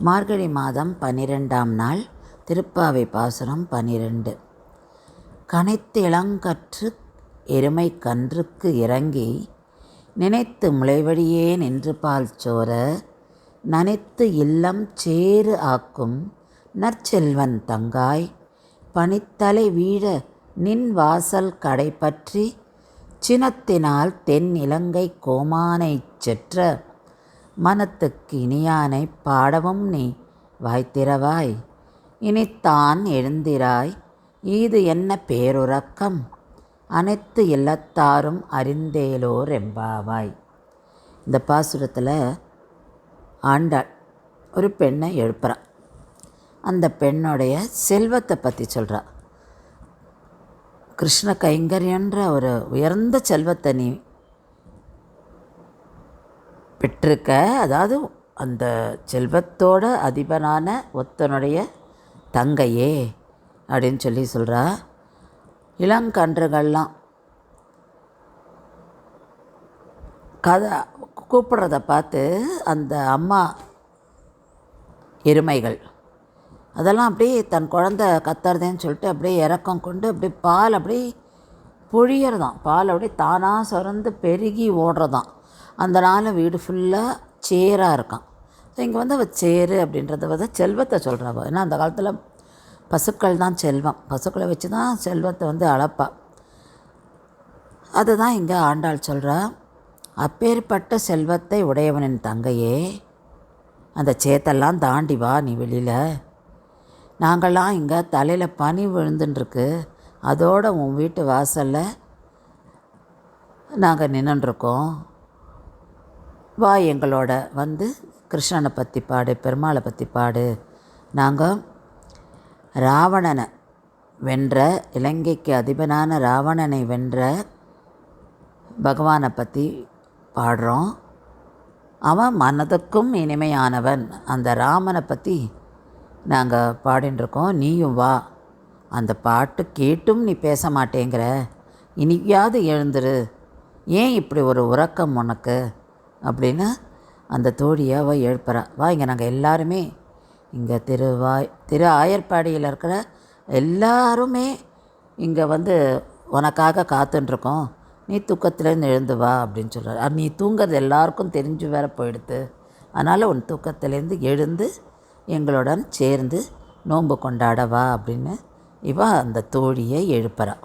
மார்கழி மாதம் 12ஆம் நாள். திருப்பாவை பாசுரம் 12. கனைத்து இளங்கற்று எருமை கன்றுக்கு இறங்கி நினைத்து முளைவழியே நின்று பால் சோர நனைத்து இல்லம் சேறு ஆக்கும் நற்செல்வன் தங்காய் பனித்தலை வீழ நின் வாசல் கடை பற்றி சினத்தினால் தென் இலங்கை கோமானைச் செற்ற மனத்துக்கு இனியானை பாடவும் நீ வாய்த்திரவாய் இனித்தான் எழுந்திராய் ஈது என்ன பேருறக்கம் அனைத்து இல்லத்தாரும் அறிந்தேலோர் எம்பாவாய். இந்த பாசுரத்தில் ஆண்டாள் ஒரு பெண்ணை எழுப்புறா. அந்த பெண்ணுடைய செல்வத்தை பற்றி சொல்கிறா. கிருஷ்ண கைங்கரியன்ற ஒரு உயர்ந்த செல்வத்தை நீ பெற்றிருக்க, அதாவது அந்த செல்வத்தோட அதிபனான ஒத்தனுடைய தங்கையே அப்படின்னு சொல்லி சொல்கிறா. இளங்கன்றுகள்லாம் கதை கூப்பிட்றத பார்த்து அந்த அம்மா எருமைகள் அதெல்லாம் அப்படியே தன் குழந்த கத்துறதேன்னு சொல்லிட்டு அப்படியே இறக்கம் கொண்டு அப்படியே பால் அப்படியே பொழியறதான். பால் அப்படியே தானாக சுரந்து பெருகி ஓடுறதான். அந்த நாள் வீடு ஃபுல்லாக சேராக இருக்கான். ஸோ இங்கே வந்து அவள் சேரு அப்படின்றத வந்து செல்வத்தை சொல்கிறவ. ஏன்னா அந்த காலத்தில் பசுக்கள் தான் செல்வம். பசுக்களை வச்சு தான் செல்வத்தை வந்து அளப்பா. அதுதான் இங்கே ஆண்டாள் சொல்கிறா. அப்பேற்பட்ட செல்வத்தை உடையவனின் தங்கையே, அந்த சேத்தெல்லாம் தாண்டி வா நீ வெளியில். நாங்கள்லாம் இங்கே தலையில் பனி விழுந்துட்டுருக்கு, அதோட உன் வீட்டு வாசலில் நாங்கள் நின்றுருக்கோம். வா எங்களோட வந்து கிருஷ்ணனை பற்றி பாடு, பெருமாளை பற்றி பாடு. நாங்கள் ராவணனை வென்ற, இலங்கைக்கு அதிபனான ராவணனை வென்ற பகவானை பற்றி பாடுறோம். அவன் மனதுக்கும் இனிமையானவன். அந்த ராமனை பற்றி நாங்கள் பாடின்ட்டுருக்கோம். நீயும் வா. அந்த பாட்டு கேட்டும் நீ பேச மாட்டேங்கிற, இனியாவது எழுந்துரு, ஏன் இப்படி ஒரு உறக்கம் உனக்கு அப்படின்னு அந்த தோழியை அவள் எழுப்புறா. வா இங்கே நாங்கள் எல்லாருமே இங்கே திரு ஆயர்பாடியில் இருக்கிற எல்லாருமே இங்கே வந்து உனக்காக காத்துட்ருக்கோம். நீ தூக்கத்துலேருந்து எழுந்து வா அப்படின்னு சொல்கிறார். நீ தூங்கிறது எல்லாருக்கும் தெரிஞ்சு வேற போயிடுது. அதனால் உன் தூக்கத்துலேருந்து எழுந்து எங்களுடன் சேர்ந்து நோன்பு கொண்டாட வா அப்படின்னு இவ அந்த தோழியை எழுப்புறா.